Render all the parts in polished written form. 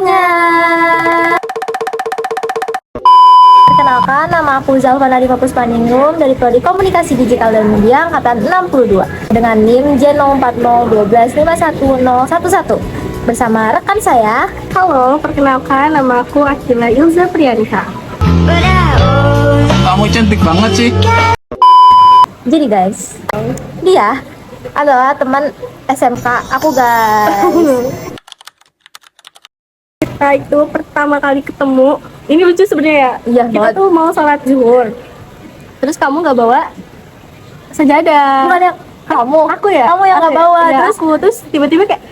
semuanya. Perkenalkan, nama aku Zalfa Nadifa Puspaningrum dari Prodi Komunikasi Digital dan Media angkatan 62 dengan NIM J0401211011 bersama rekan saya. Halo, perkenalkan nama aku Akila Ilza Priyanka. Kamu cantik banget sih. Jadi guys, dia adalah teman SMK aku guys. Kita itu pertama kali ketemu. Ini lucu sebenarnya ya. Iya Kita banget. tuh mau sholat zuhur. Terus kamu nggak bawa sejadah. Bukan yang kamu, Aku ya. kamu yang nggak bawa. Ya, Terus terus tiba-tiba kayak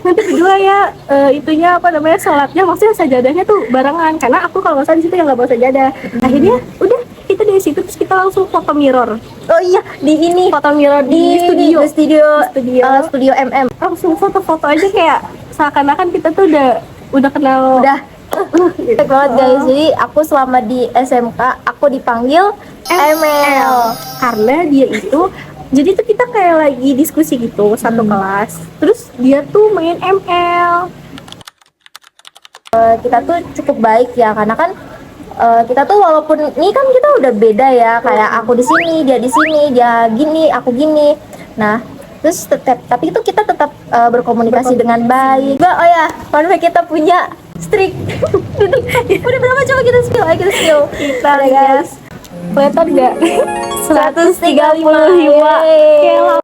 nanti berdua ya itunya apa namanya sholatnya, maksudnya sajadahnya tuh barengan karena aku kalau nggak salah di situ yang nggak bawa sajadah. Akhirnya udah kita dari situ terus kita langsung foto mirror. oh iya, di ini Foto mirror di studio. studio MM. Langsung foto-foto aja kayak seakan-akan kita tuh udah kenal. Udah Baik banget guys. Jadi aku selama di SMK aku dipanggil ML. Karena dia itu jadi tuh kita kayak lagi diskusi gitu satu kelas, terus dia tuh main ML. Kita tuh cukup baik ya karena kan kita tuh walaupun ini kan kita udah beda ya, kayak aku di sini, dia di sini, dia gini, aku gini. Nah, terus tapi itu kita tetap berkomunikasi dengan baik. Oh ya, fun fact, kita punya streak. Udah berapa, coba kita spill, ayo kita spill. Kita Nah, guys, kelihatan nggak? 135. Kayak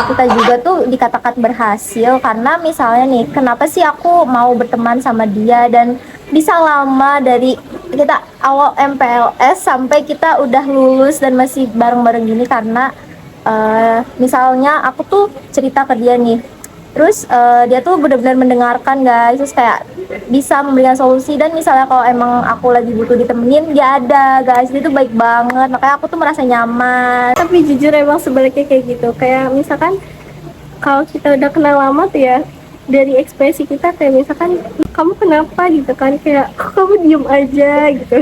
Kita juga tuh dikatakan berhasil karena misalnya nih, kenapa sih aku mau berteman sama dia dan bisa lama dari kita awal MPLS sampai kita udah lulus dan masih bareng-bareng gini karena misalnya aku tuh cerita ke dia nih, terus dia tuh benar-benar mendengarkan guys, terus kayak bisa memberikan solusi, dan misalnya kalau emang aku lagi butuh ditemenin dia ada guys. Dia tuh baik banget, makanya aku tuh merasa nyaman. tapi jujur emang sebaliknya kayak gitu, kayak misalkan kalau kita udah kenal lama tuh ya, dari ekspresi kita kayak misalkan kamu kenapa gitu kan, kayak kok kamu diem aja gitu.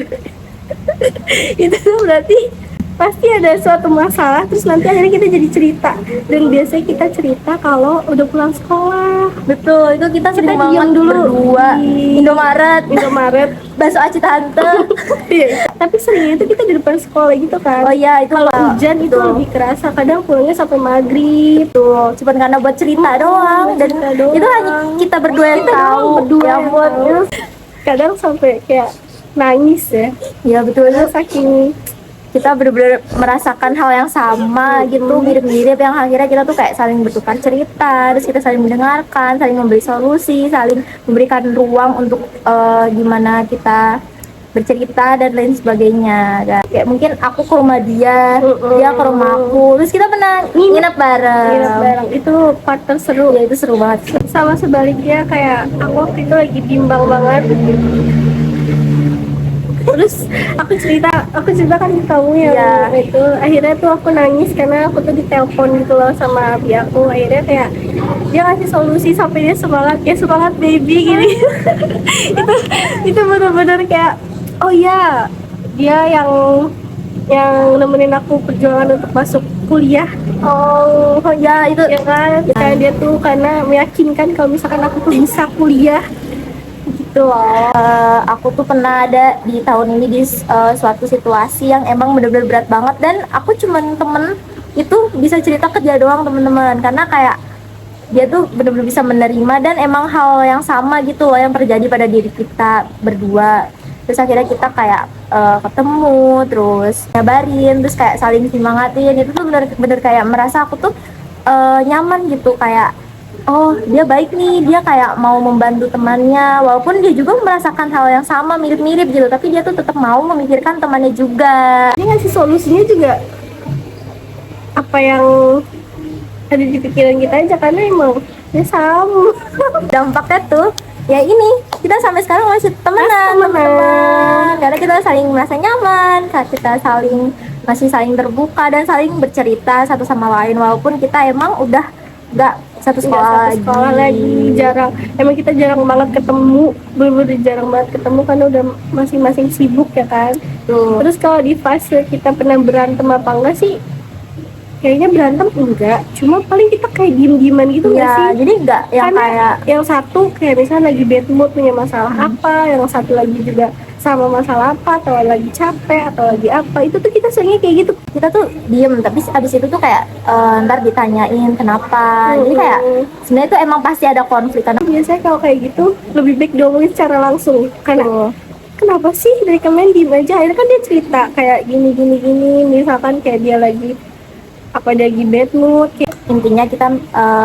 Itu tuh berarti pasti ada suatu masalah, terus nanti akhirnya kita jadi cerita, dan biasanya kita cerita kalau udah pulang sekolah. Betul, itu kita sering diem banget dulu berdua di Indomaret, bakso aci tante. Iya. Tapi seringnya itu kita di depan sekolah gitu kan. Oh iya, itu Kalau Pak. hujan itu Betul. lebih kerasa, kadang pulangnya sampai maghrib. Tuh, cuman karena buat cerita doang, dan cerita doang. itu hanya kita berdua yang Kita tahu. doang berdua Ya yang ampun. tahu. Kadang sampai kayak nangis ya. Ya betul, Karena saking kita benar-benar merasakan hal yang sama gitu, mirip-mirip, yang akhirnya kita tuh kayak saling bertukar cerita, terus kita saling mendengarkan, saling memberi solusi, saling memberikan ruang untuk gimana kita bercerita dan lain sebagainya. Dan kayak mungkin aku ke rumah dia, dia ke rumah aku, terus kita pernah nginep bareng. nginep bareng. Itu part terseru. Ya itu seru banget. Sama sebaliknya, kayak aku waktu itu lagi bimbang banget. Terus aku ceritakan ke kamu ya, Iya. itu akhirnya tuh aku nangis karena aku tuh ditelepon gitu loh sama abi aku. Akhirnya kayak dia ngasih solusi sampai dia semangat, ya semangat baby gini. itu benar-benar kayak oh ya, dia yang nemenin aku perjuangan untuk masuk kuliah. Oh ya, itu Ya kan, kayak dia tuh karena meyakinkan kalau misalkan aku tuh bisa kuliah gitu loh. aku tuh pernah ada di tahun ini di suatu situasi yang emang bener-bener berat banget, dan aku cuman temen itu bisa cerita ke dia doang, temen-temen, karena kayak dia tuh bener-bener bisa menerima dan emang hal yang sama gitu loh yang terjadi pada diri kita berdua. Terus akhirnya kita kayak ketemu, terus ngabarin, terus kayak saling semangatin. Itu tuh bener-bener kayak merasa aku tuh nyaman gitu, kayak oh dia baik nih, dia kayak mau membantu temannya walaupun dia juga merasakan hal yang sama, mirip-mirip gitu, tapi dia tuh tetap mau memikirkan temannya juga. Dia ngasih solusinya juga apa yang ada di pikiran kita aja, karena emang dia sama. Dampaknya tuh ya ini, kita sampai sekarang masih temenan, teman-teman, karena kita saling merasa nyaman, kita masih saling terbuka dan saling bercerita satu sama lain, walaupun kita emang udah nggak satu sekolah lagi, jarang, emang kita jarang banget ketemu, bener-bener jarang banget ketemu karena udah masing-masing sibuk ya kan. tuh. Terus kalau di fase kita pernah berantem apa enggak sih, kayaknya berantem enggak, cuma paling kita kayak diem-dieman gitu nggak sih? Iya, jadi nggak yang Karena kayak yang satu kayak misalnya lagi bad mood punya masalah apa, yang satu lagi juga sama masalah apa, atau lagi capek atau lagi apa, itu tuh kita seringnya kayak gitu. kita tuh diem, tapi abis itu tuh kayak ntar ditanyain kenapa. Jadi kayak sebenarnya tuh emang pasti ada konflik karena Biasanya kalau kayak gitu lebih baik diomongin secara langsung, karena kenapa sih dari kemarin diem aja, akhirnya kan dia cerita kayak gini gini gini, misalkan kayak dia lagi apa, dia lagi bad mood kayak intinya kita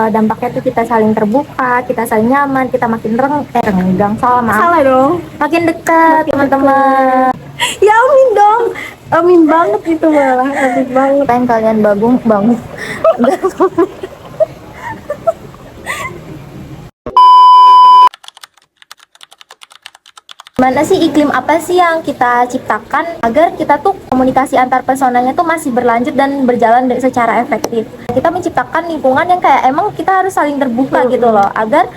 dampaknya tuh kita saling terbuka, kita saling nyaman, kita makin renggang, salah maaf, salah dong. makin dekat teman-teman. Ya amin dong, amin banget itu, malah amin banget. Apa yang kalian bangun Mana sih iklim apa sih yang kita ciptakan agar kita tuh komunikasi antar personanya tuh masih berlanjut dan berjalan secara efektif. Kita menciptakan lingkungan yang kayak emang kita harus saling terbuka gitu loh, agar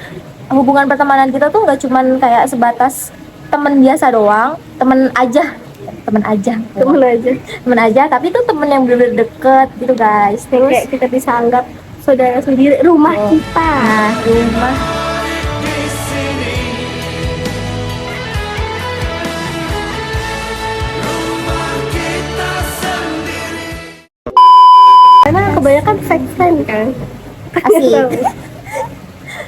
hubungan pertemanan kita tuh nggak cuman kayak sebatas temen biasa doang, temen aja, Temen aja, temen aja, tapi itu temen yang bener-bener deket gitu guys. Terus kayak kita bisa anggap saudara sendiri, rumah kita. nah, rumah Karena kebanyakan fake friend kan. asik.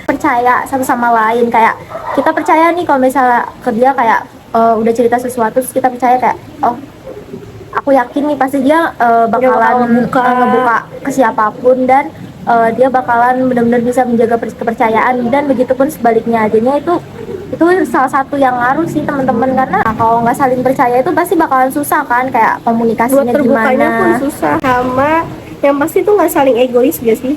Percaya satu sama lain, kayak kita percaya nih kalau misalnya ke dia kayak udah cerita sesuatu terus kita percaya kayak oh aku yakin nih pasti dia bakalan ngebuka ke siapapun, dan dia bakalan benar-benar bisa menjaga kepercayaan, dan begitupun sebaliknya. Jadinya itu salah satu yang ngaruh sih teman-teman, karena kalau nggak saling percaya itu pasti bakalan susah kan, kayak Buat komunikasinya terbukanya pun gimana. susah. Sama yang pasti tuh nggak saling egois gak sih?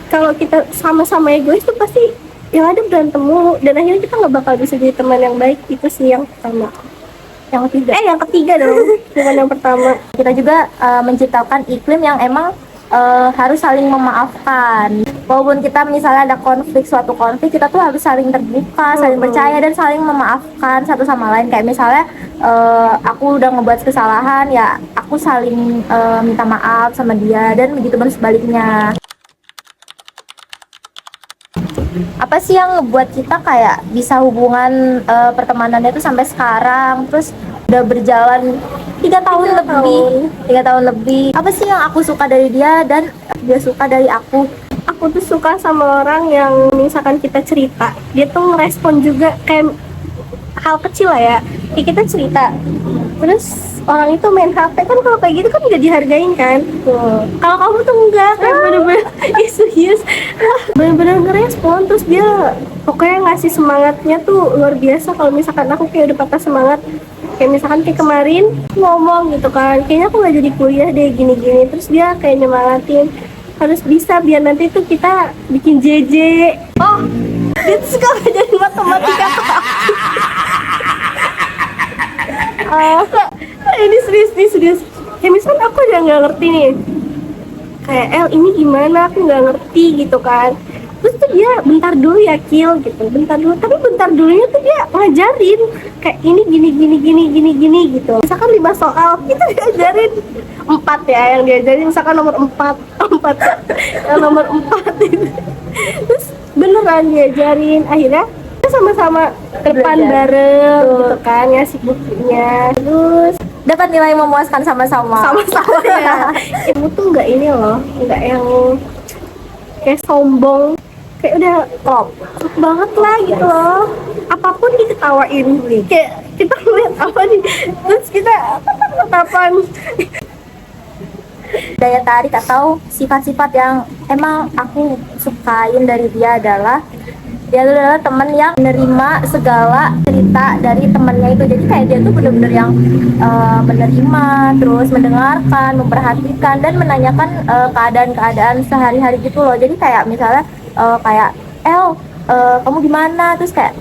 Kalau kita sama-sama egois tuh pasti yang ada berantem mulu, dan akhirnya kita nggak bakal bisa jadi teman yang baik. Itu sih yang pertama. Yang ketiga dong, bukan yang pertama. Kita juga menciptakan iklim yang emang harus saling memaafkan. Walaupun kita misalnya ada suatu konflik, kita tuh harus saling terbuka, saling percaya, dan saling memaafkan satu sama lain. Kayak misalnya aku udah ngebuat kesalahan, ya aku saling minta maaf sama dia, dan begitu pun sebaliknya. Apa sih yang ngebuat kita kayak bisa hubungan pertemanannya itu sampai sekarang, terus udah berjalan 3 tahun lebih. Apa sih yang aku suka dari dia dan dia suka dari aku? Aku tuh suka sama orang yang misalkan kita cerita, dia tuh ngerespon juga, kayak hal kecil lah ya, kayak kita cerita terus orang itu main HP, kan kalau kayak gitu kan nggak dihargain kan. Kalau kamu tuh enggak, kayak bener-bener serius, bener-bener ngerespon, terus dia pokoknya ngasih semangatnya tuh luar biasa. Kalau misalkan aku kayak udah patah semangat, kayak misalkan kayak kemarin ngomong gitu kan, kayaknya aku nggak jadi kuliah deh gini-gini, terus dia kayak nyemangatin harus bisa biar nanti tuh kita bikin JJ. Oh, dia tuh suka ngajarin matematika ke aku. Ini serius. Kayak misalkan aku aja nggak ngerti nih, kayak ini gimana, aku nggak ngerti gitu kan. Terus tuh dia bentar dulu ya Kil gitu, bentar dulu, tapi bentar dulunya tuh dia ngajarin kayak ini gini gitu. Misalkan 5 soal itu diajarin 4 ya, yang diajarin misalkan nomor 4 yang nomor 4 itu. Terus beneran diajarin, akhirnya kita sama-sama ke depan bareng gitu kan, ngasih buktinya, terus Dapat nilai memuaskan sama-sama. sama-sama ya. Ibu tuh nggak ini loh, nggak yang kayak sombong, kayak udah top banget lah gitu loh, apapun diketawain, kayak kita ngeliat apa nih terus kita tatapan. Daya tarik atau sifat-sifat yang emang aku sukain dari dia adalah dia adalah teman yang menerima segala cerita dari temannya itu. Jadi kayak dia tuh bener-bener yang menerima, terus mendengarkan, memperhatikan, dan menanyakan keadaan-keadaan sehari-hari gitu loh. Jadi kayak misalnya kayak kamu gimana, terus kayak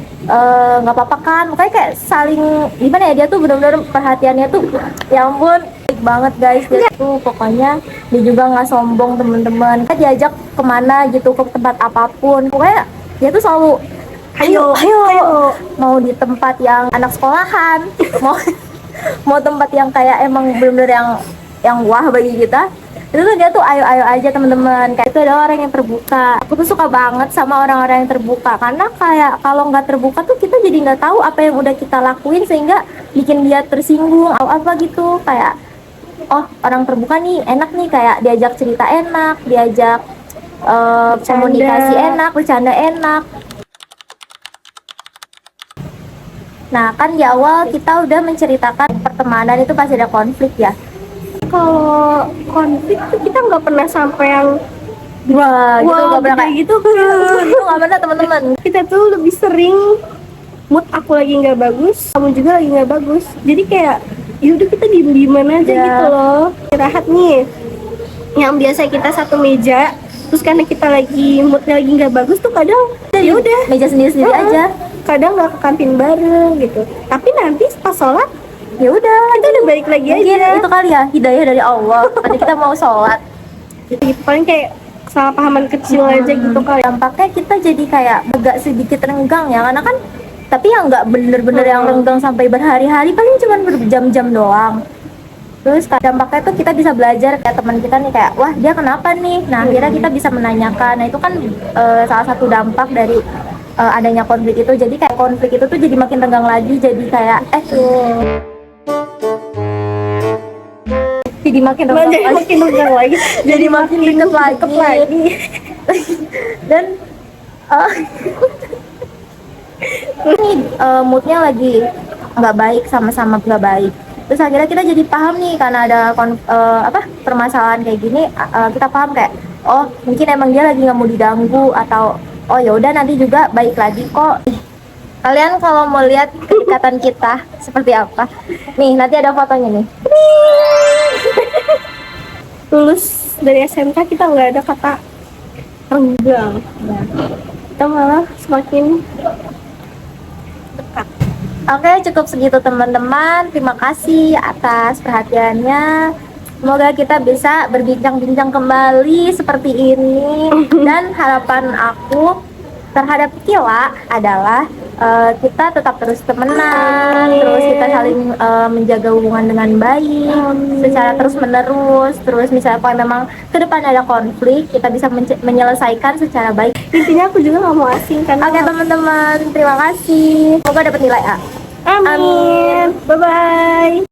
nggak apa-apa kan, makanya kayak saling gimana ya, dia tuh bener-bener perhatiannya tuh ya ampun baik banget guys. Dia tuh pokoknya dia juga nggak sombong teman-teman, kita diajak kemana gitu, ke tempat apapun pokoknya dia tuh selalu ayo, mau di tempat yang anak sekolahan, mau tempat yang kayak emang bener-bener yang wah bagi kita, Itu tuh dia tuh ayo-ayo aja teman-teman, kayak itu ada orang yang terbuka. Aku tuh suka banget sama orang-orang yang terbuka, karena kayak kalau nggak terbuka tuh kita jadi nggak tahu apa yang udah kita lakuin sehingga bikin dia tersinggung atau apa gitu. Kayak oh, orang terbuka nih enak nih, kayak diajak cerita enak, diajak komunikasi enak, bercanda enak. Nah, kan di awal kita udah menceritakan pertemanan itu pasti ada konflik ya. Kalau konflik tuh kita nggak pernah sampai yang Wah, gitu nggak pernah kayak kayak gitu itu nggak pernah teman-teman. kita tuh lebih sering mood aku lagi nggak bagus, kamu juga lagi nggak bagus, jadi kayak yaudah kita diem-dieman aja Ya. gitu loh. Istirahat nih, yang biasa kita satu meja, terus karena kita lagi moodnya lagi nggak bagus tuh kadang ya udah Meja sendiri-sendiri aja. kadang nggak ke kantin bareng gitu, tapi nanti pas sholat Ya udah, kita udah balik lagi mungkin aja itu kali ya hidayah dari Allah. Tadi kita mau sholat. gitu. Paling kayak kesalahpahaman kecil aja gitu kali. Dampaknya kita jadi kayak agak sedikit renggang ya, karena kan tapi yang nggak bener-bener yang renggang sampai berhari-hari, paling cuma berjam-jam doang. Terus dampaknya tuh kita bisa belajar kayak teman kita nih, kayak wah dia kenapa nih. Nah akhirnya kita bisa menanyakan. Nah itu kan salah satu dampak dari adanya konflik itu. Jadi kayak konflik itu tuh jadi makin renggang lagi, jadi kayak jadi makin renggang Jadi lagi. makin renggang lagi, Jadi makin deket lagi. Dan ini moodnya lagi nggak baik, sama-sama nggak baik. Terus akhirnya kita jadi paham nih, karena ada permasalahan kayak gini, kita paham kayak oh mungkin emang dia lagi nggak mau diganggu, atau oh ya udah nanti juga baik lagi kok. Kalian kalau mau lihat kedekatan kita seperti apa, nih nanti ada fotonya nih. lulus dari SMK kita nggak ada kata renggang, kita malah semakin dekat. Oke, cukup segitu teman-teman. Terima kasih atas perhatiannya. Semoga kita bisa berbincang-bincang kembali seperti ini. Dan harapan aku terhadap Kila adalah kita tetap terus temenan, terus kita saling menjaga hubungan dengan baik secara terus-menerus. Terus misalnya kalau memang ke depan ada konflik, kita bisa menyelesaikan secara baik. Intinya aku juga nggak mau asing karena Oke teman-teman, terima kasih. Semoga dapat nilai A. amin. Bye bye.